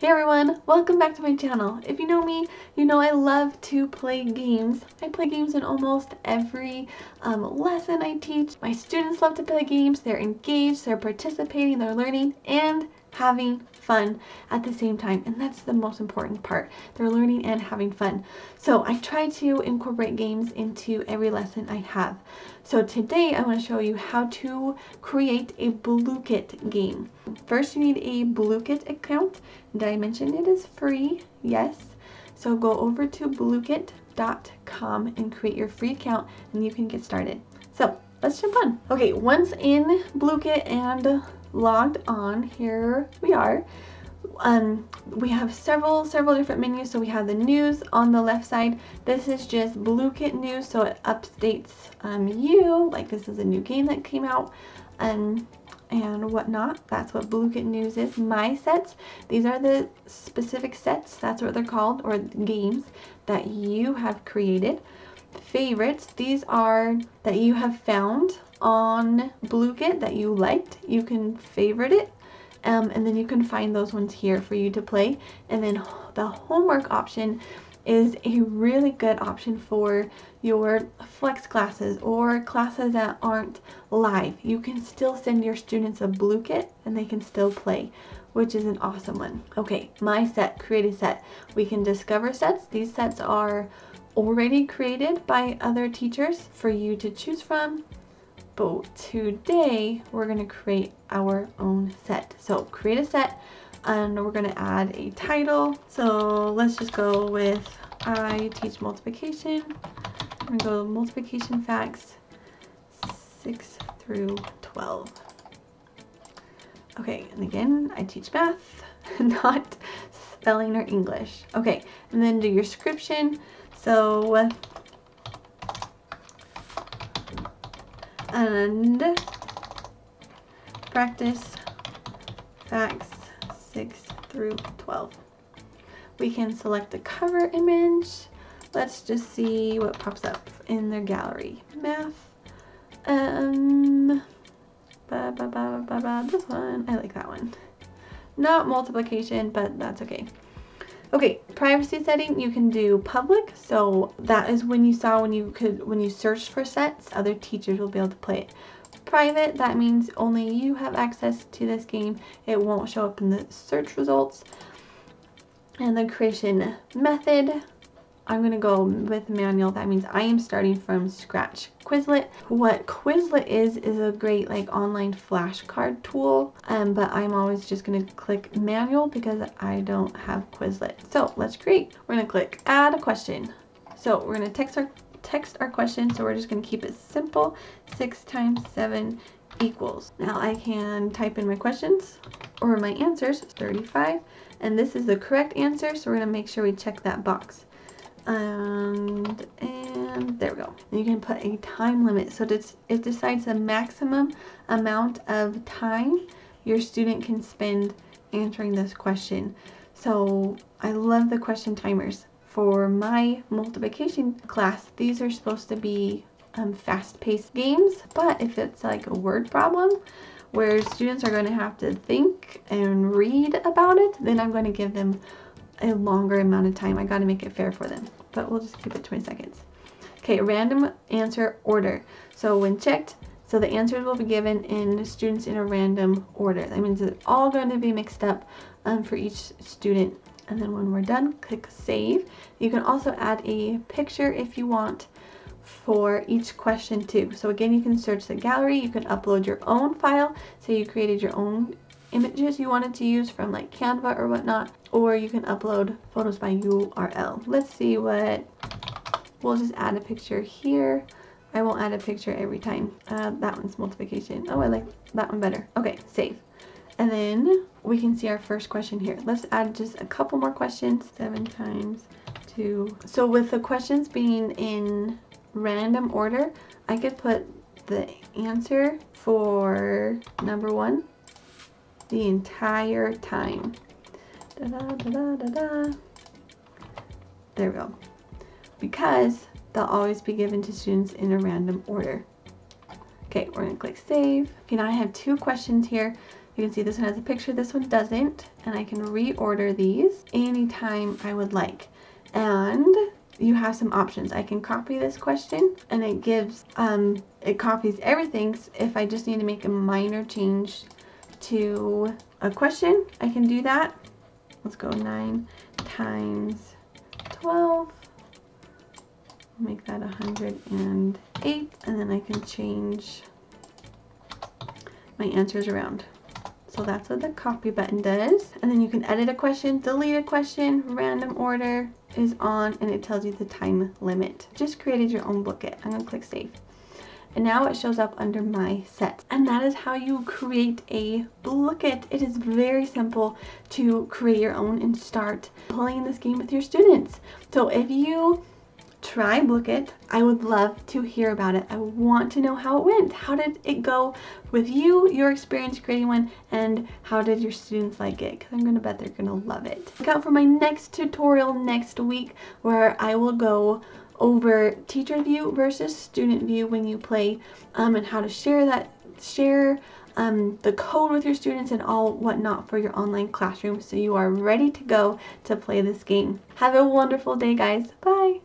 Hey everyone, welcome back to my channel. If you know me, you know I love to play games. I play games in almost every lesson I teach. My students love to play games. They're engaged, they're participating, they're learning, and having fun at the same time. And that's the most important part. They're learning and having fun. So I try to incorporate games into every lesson I have. So today I want to show you how to create a Blooket game. First, you need a Blooket account. Did I mention it is free? Yes. So go over to blooket.com and create your free account and you can get started. So let's jump on. Okay, once in Blooket and logged on, here we are. We have several different menus. So we have the news on the left side. This is just Blooket news, so it updates you, like this is a new game that came out and whatnot. That's what Blooket news is. My sets, these are the specific sets, that's what they're called, or games that you have created. Favorites, these are that you have found on Blooket that you liked. You can favorite it. And then you can find those ones here for you to play. And then the homework option is a really good option for your flex classes or classes that aren't live. You can still send your students a Blooket and they can still play, which is an awesome one. Okay, my set, create a set. We can discover sets. These sets are already created by other teachers for you to choose from. But today we're going to create our own set. So create a set and we're going to add a title. So let's just go with I teach multiplication. I'm going to go multiplication facts 6 through 12. Okay, and again, I teach math, not spelling or English. Okay, and then do your description. So and practice facts 6 through 12. We can select the cover image. Let's just see what pops up in their gallery. Math. This one. I like that one. Not multiplication, but that's okay. Okay, privacy setting, you can do public. So that is when you saw when you searched for sets, other teachers will be able to play it. Private, that means only you have access to this game. It won't show up in the search results. And the creation method, I'm going to go with manual. That means I am starting from scratch. Quizlet, what Quizlet is a great like online flashcard tool, but I'm always just going to click manual because I don't have Quizlet. So let's create. We're going to click add a question. So we're going to text our question. So we're just going to keep it simple. 6 times 7 equals. Now I can type in my questions or my answers. 35, and this is the correct answer. So we're going to make sure we check that box. And there we go. And you can put a time limit, so it decides the maximum amount of time your student can spend answering this question. So I love the question timers. For my multiplication class, these are supposed to be fast-paced games, but if it's like a word problem where students are going to have to think and read about it, then I'm going to give them a longer amount of time. I got to make it fair for them, but we'll just keep it 20 seconds. Okay, random answer order. So when checked, so the answers will be given in students in a random order. That means it's all going to be mixed up for each student. And then when we're done, click save. You can also add a picture if you want for each question too. So again, you can search the gallery. You can upload your own file. Say you created your own images you wanted to use from like Canva or whatnot, or you can upload photos by URL. Let's see what, we'll just add a picture here. I won't add a picture every time. That one's multiplication. Oh, I like that one better. Okay, save. And then we can see our first question here. Let's add just a couple more questions. 7 times 2. So with the questions being in random order, I could put the answer for number 1 the entire time. Da, da, da, da, da, da. There we go. Because they'll always be given to students in a random order. Okay, we're going to click save. Okay, now I have 2 questions here. You can see this one has a picture, this one doesn't, and I can reorder these anytime I would like. And you have some options. I can copy this question, and it gives, it copies everything. If I just need to make a minor change to a question, I can do that. Let's go 9 times 12. Make that 108, and then I can change my answers around. So that's what the copy button does. And then you can edit a question, delete a question, random order is on, and it tells you the time limit. Just created your own Blooket. I'm gonna click save. And now it shows up under my sets. And that is how you create a Blooket. It is very simple to create your own and start playing this game with your students. So if you try Blooket, I would love to hear about it. I want to know how it went. How did it go with you, your experience creating one, and how did your students like it? Because I'm gonna bet they're gonna love it. Look out for my next tutorial next week, where I will go over teacher view versus student view when you play, and how to share the code with your students and all whatnot for your online classroom, so you are ready to go to play this game. Have a wonderful day, guys. Bye.